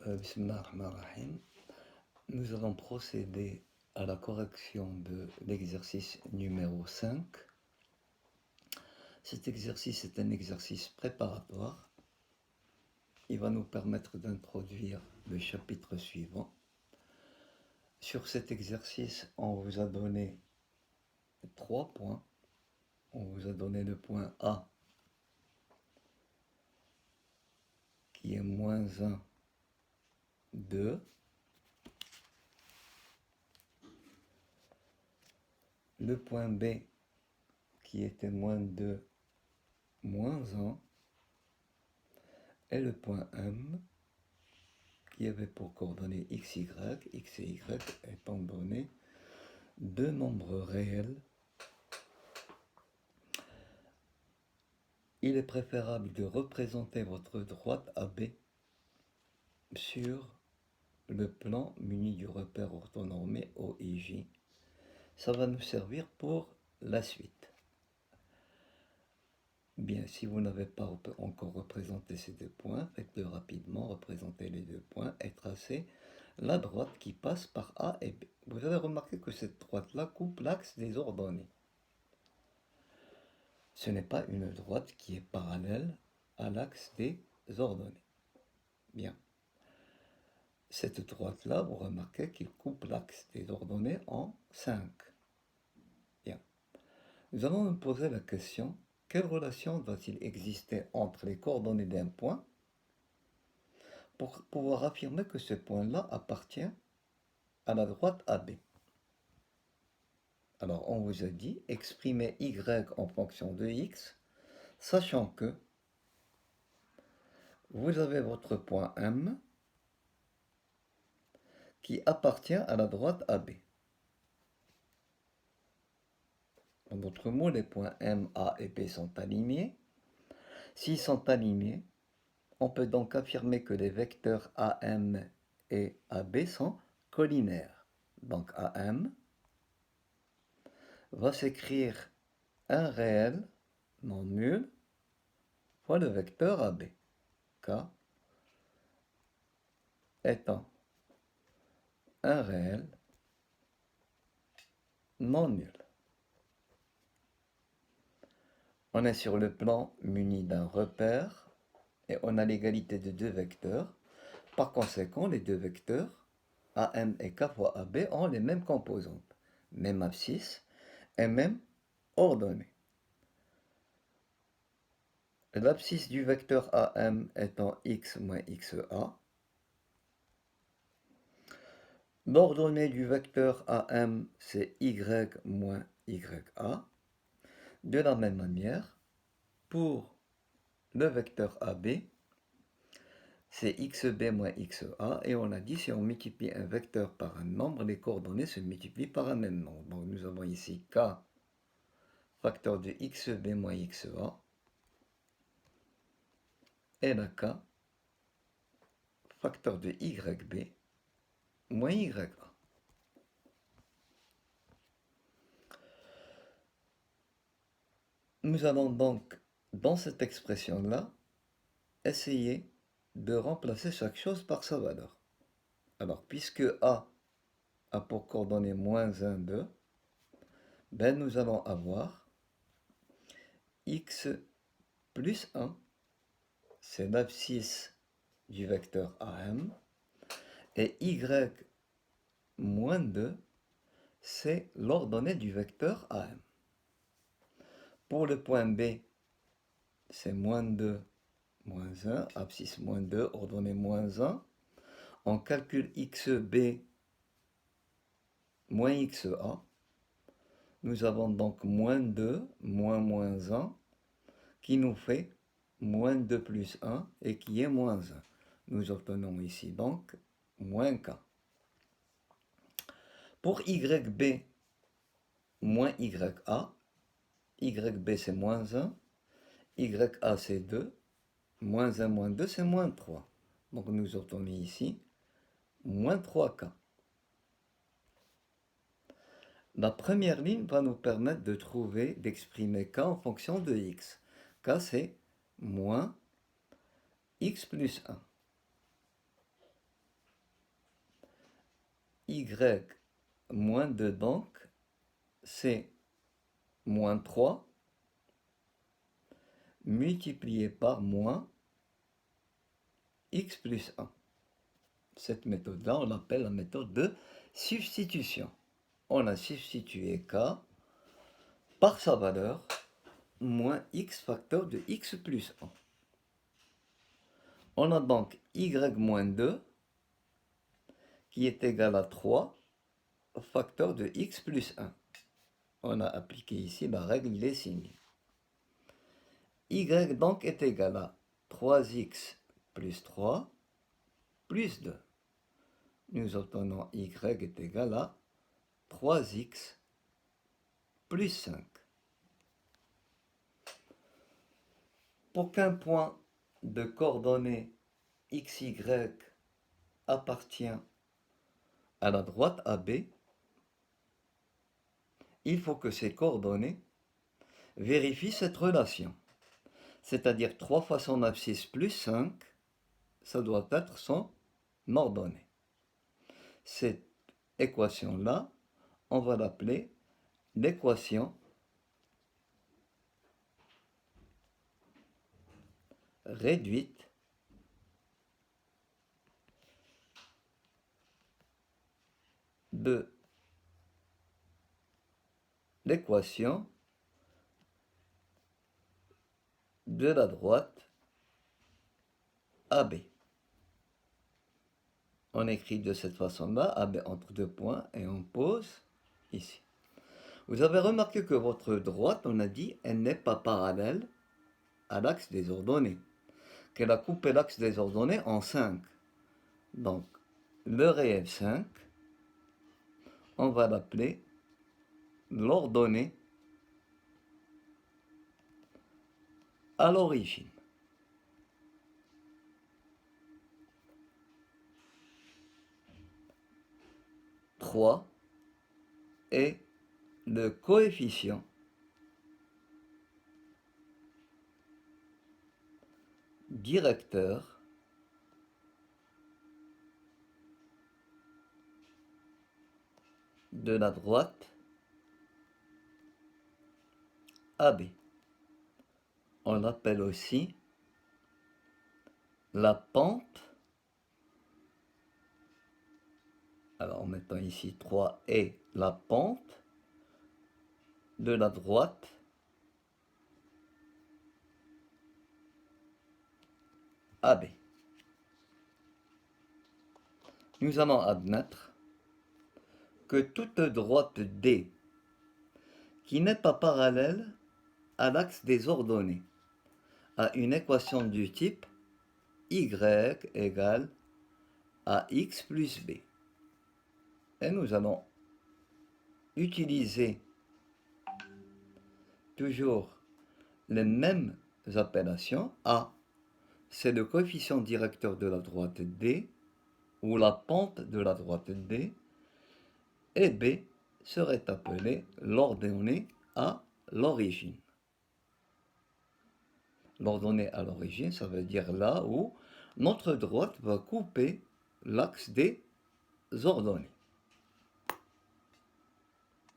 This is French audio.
Bismillah ar-Rahman ar-Rahim. Nous allons procéder à la correction de l'exercice numéro 5. Cet exercice est un exercice préparatoire. Il va nous permettre d'introduire le chapitre suivant. Sur cet exercice, on vous a donné 3 points. On vous a donné le point A, qui est moins 1, 2. Le point B, qui était moins 2, moins 1. Et le point M, qui avait pour coordonnées x, y étant donné deux nombres réels. Il est préférable de représenter votre droite AB sur le plan muni du repère orthonormé OIJ. Ça va nous servir pour la suite. Bien, si vous n'avez pas encore représenté ces deux points, faites-le rapidement, représentez les deux points et tracez la droite qui passe par A et B. Vous avez remarqué que cette droite-là coupe l'axe des ordonnées. Ce n'est pas une droite qui est parallèle à l'axe des ordonnées. Bien. Cette droite-là, vous remarquez qu'il coupe l'axe des ordonnées en 5. Bien. Nous allons nous poser la question, quelle relation doit-il exister entre les coordonnées d'un point pour pouvoir affirmer que ce point-là appartient à la droite AB? Alors, on vous a dit, exprimer y en fonction de x, sachant que vous avez votre point M qui appartient à la droite AB. En d'autres mots, les points M, A et B sont alignés. S'ils sont alignés, on peut donc affirmer que les vecteurs AM et AB sont collinaires. Donc AM va s'écrire un réel non nul fois le vecteur AB, K étant un réel non nul. On est sur le plan muni d'un repère et on a l'égalité de deux vecteurs. Par conséquent, les deux vecteurs AM et K fois AB ont les mêmes composantes, même abscisse et même ordonnée. L'abscisse du vecteur AM étant x moins xa, l'ordonnée du vecteur AM c'est y moins ya. De la même manière, pour le vecteur AB, c'est xb moins xa, et on a dit si on multiplie un vecteur par un nombre, les coordonnées se multiplient par un même nombre. Donc nous avons ici k facteur de xb moins xa, et la k facteur de yb moins ya. Nous allons donc, dans cette expression-là, essayer de remplacer chaque chose par sa valeur. Alors, puisque A a pour coordonnée moins 1, 2, ben nous allons avoir x plus 1, c'est l'abscisse du vecteur AM, et y moins 2, c'est l'ordonnée du vecteur AM. Pour le point B, c'est moins 2, moins 1, abscisse moins 2, ordonnée moins 1. On calcule xb moins xa. Nous avons donc moins 2, moins 1, qui nous fait moins 2 plus 1 et qui est moins 1. Nous obtenons ici donc moins k. Pour yb moins ya, yb c'est moins 1, ya c'est 2, moins 1 moins 2 c'est moins 3. Donc nous obtenons ici moins 3k. La première ligne va nous permettre de trouver, d'exprimer k en fonction de x. K c'est moins x plus 1. y moins 2, donc, c'est moins 3 multiplié par moins x plus 1. Cette méthode-là, on l'appelle la méthode de substitution. On a substitué k par sa valeur, moins x facteur de x plus 1. On a donc y moins 2 qui est égal à 3 facteur de x plus 1. On a appliqué ici la règle des signes. Y donc est égal à 3x plus 3 plus 2. Nous obtenons y est égal à 3x plus 5. Pour qu'un point de coordonnées xy appartient à la droite AB, il faut que ces coordonnées vérifient cette relation. C'est-à-dire 3 fois son abscisse plus 5, ça doit être son ordonnée. Cette équation-là, on va l'appeler l'équation réduite de l'équation de la droite AB. On écrit de cette façon-là, AB entre deux points, et on pose ici. Vous avez remarqué que votre droite, on a dit, elle n'est pas parallèle à l'axe des ordonnées, qu'elle a coupé l'axe des ordonnées en 5. Donc, le réel 5, on va l'appeler l'ordonnée à l'origine. Est le coefficient directeur de la droite AB. On l'appelle aussi la pente. Alors en mettant ici 3 et la pente de la droite AB. Nous allons admettre que toute droite D qui n'est pas parallèle à l'axe des ordonnées a une équation du type y égale à x plus b. Et nous allons utiliser toujours les mêmes appellations. A, c'est le coefficient directeur de la droite D, ou la pente de la droite D, et B serait appelé l'ordonnée à l'origine. L'ordonnée à l'origine, ça veut dire là où notre droite va couper l'axe des ordonnées.